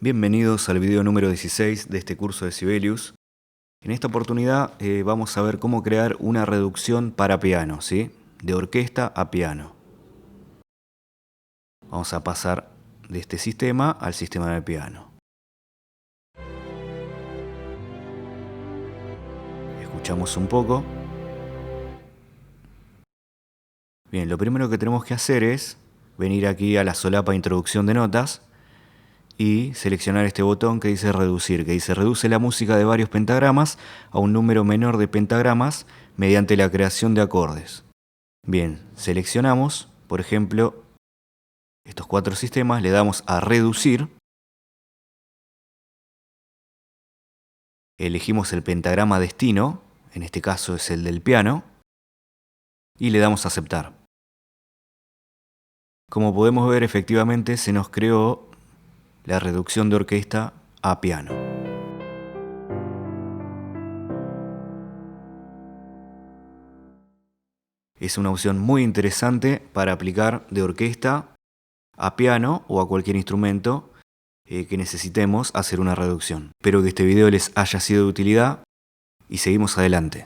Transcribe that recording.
Bienvenidos al video número 16 de este curso de Sibelius. En esta oportunidad vamos a ver cómo crear una reducción para piano, ¿sí? De orquesta a piano. Vamos a pasar de este sistema al sistema de piano. Escuchamos un poco. Bien, lo primero que tenemos que hacer es venir aquí a la solapa introducción de notas y seleccionar este botón que dice reducir, que dice reduce la música de varios pentagramas a un número menor de pentagramas mediante la creación de acordes. Bien, seleccionamos, por ejemplo, estos 4 sistemas, le damos a reducir, elegimos el pentagrama destino, en este caso es el del piano, y le damos a aceptar. Como podemos ver, efectivamente se nos creó la reducción de orquesta a piano. Es una opción muy interesante para aplicar de orquesta a piano o a cualquier instrumento que necesitemos hacer una reducción. Espero que este video les haya sido de utilidad y seguimos adelante.